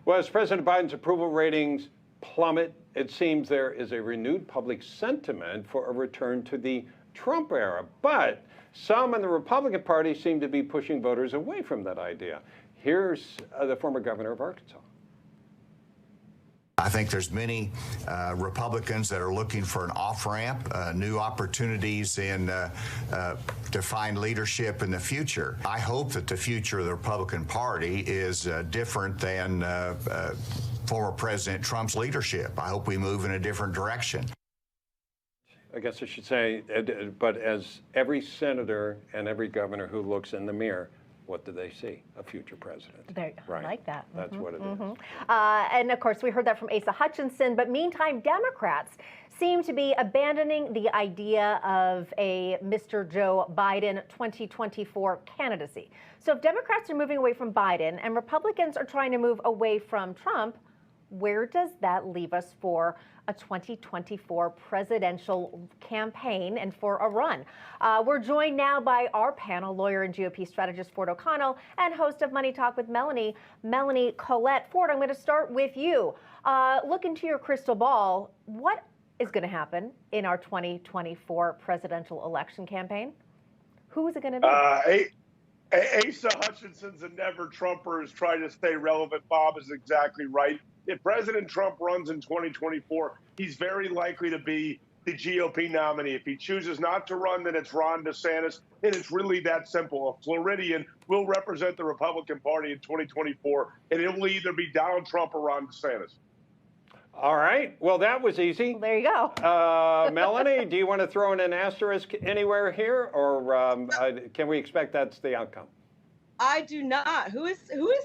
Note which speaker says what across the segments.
Speaker 1: Well, as President Biden's approval ratings plummet, it seems there is a renewed public sentiment for a return to the Trump era. But some in the Republican Party seem to be pushing voters away from that idea. Here's the former governor of Arkansas.
Speaker 2: I think there's many Republicans that are looking for an off-ramp, new opportunities to find leadership in the future. I hope that the future of the Republican Party is different than former President Trump's leadership. I hope we move in a different direction.
Speaker 1: I guess I should say, but as every senator and every governor who looks in the mirror, what do they see? A future president.
Speaker 3: Right. I like that.
Speaker 1: That's what it is.
Speaker 3: And of course, we heard that from Asa Hutchinson, but meantime, Democrats seem to be abandoning the idea of a Mr. Joe Biden 2024 candidacy. So if Democrats are moving away from Biden and Republicans are trying to move away from Trump, where does that leave us for a 2024 presidential campaign and for a run? We're joined now by our panel, lawyer and GOP strategist Ford O'Connell and host of Money Talk with Melanie Collette. Ford, I'm going to start with you. Look into your crystal ball. What is going to happen in our 2024 presidential election campaign? Who is it going to be?
Speaker 4: Asa Hutchinson's a never Trumper is trying to stay relevant. Bob is exactly right. If President Trump runs in 2024, he's very likely to be the GOP nominee. If he chooses not to run, then it's Ron DeSantis. And it's really that simple. A Floridian will represent the Republican Party in 2024, and it will either be Donald Trump or Ron DeSantis.
Speaker 1: All right. Well, that was easy.
Speaker 3: Well, there you go.
Speaker 1: Melanie, do you want to throw in an asterisk anywhere here, or can we expect that's the outcome?
Speaker 5: I do not. Who is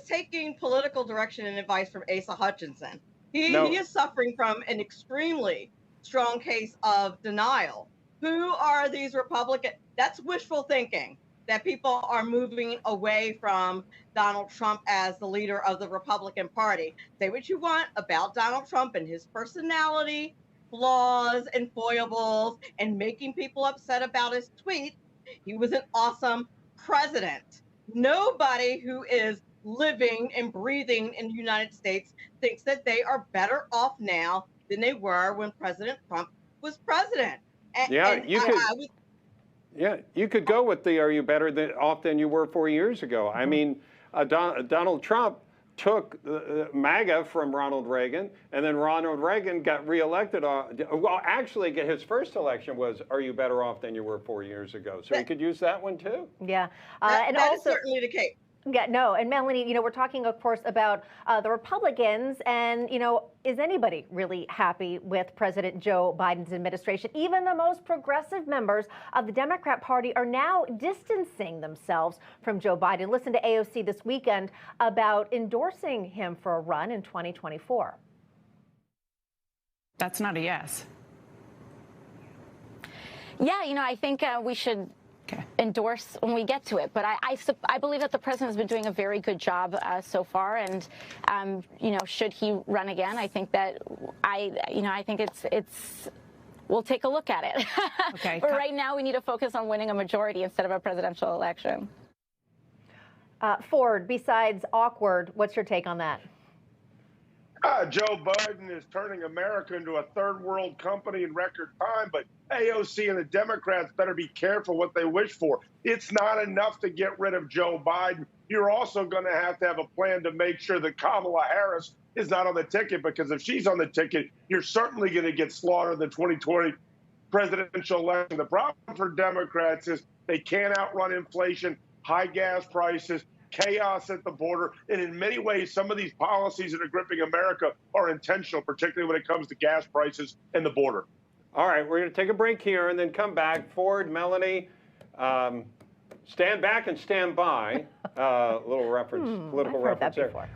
Speaker 5: taking political direction and advice from Asa Hutchinson? He is suffering from an extremely strong case of denial. Who are these Republicans? That's wishful thinking, that people are moving away from Donald Trump as the leader of the Republican Party. Say what you want about Donald Trump and his personality, flaws and foibles, and making people upset about his tweets. He was an awesome president. Nobody who is living and breathing in the United States thinks that they are better off now than they were when President Trump was president.
Speaker 1: You could go with the "Are you better off than you were 4 years ago?" I mean, Donald Trump took MAGA from Ronald Reagan, and then Ronald Reagan got reelected. Well, actually, his first election was, "Are you better off than you were 4 years ago?" So he could use that one too.
Speaker 3: Yeah,
Speaker 5: and that also, is certainly the case.
Speaker 3: Yeah, no, and Melanie, we're talking, of course, about the Republicans, and, is anybody really happy with President Joe Biden's administration? Even the most progressive members of the Democrat Party are now distancing themselves from Joe Biden. Listen to AOC this weekend about endorsing him for a run in 2024.
Speaker 6: That's not a yes.
Speaker 7: Yeah, I think we should endorse when we get to it, but I believe that the president has been doing a very good job so far, and should he run again, I think that I think it's we'll take a look at it. Okay. But right now we need to focus on winning a majority instead of a presidential election.
Speaker 3: Ford, besides awkward, what's your take on that?
Speaker 4: Joe Biden is turning America into a third world company in record time, but AOC and the Democrats better be careful what they wish for. It's not enough to get rid of Joe Biden. You're also going to have a plan to make sure that Kamala Harris is not on the ticket, because if she's on the ticket, you're certainly going to get slaughtered in the 2020 presidential election. The problem for Democrats is they can't outrun inflation, high gas prices, chaos at the border, and in many ways, some of these policies that are gripping America are intentional, particularly when it comes to gas prices and the border.
Speaker 1: All right, we're going to take a break here and then come back. Ford, Melanie, stand back and stand by. Little reference, political reference there.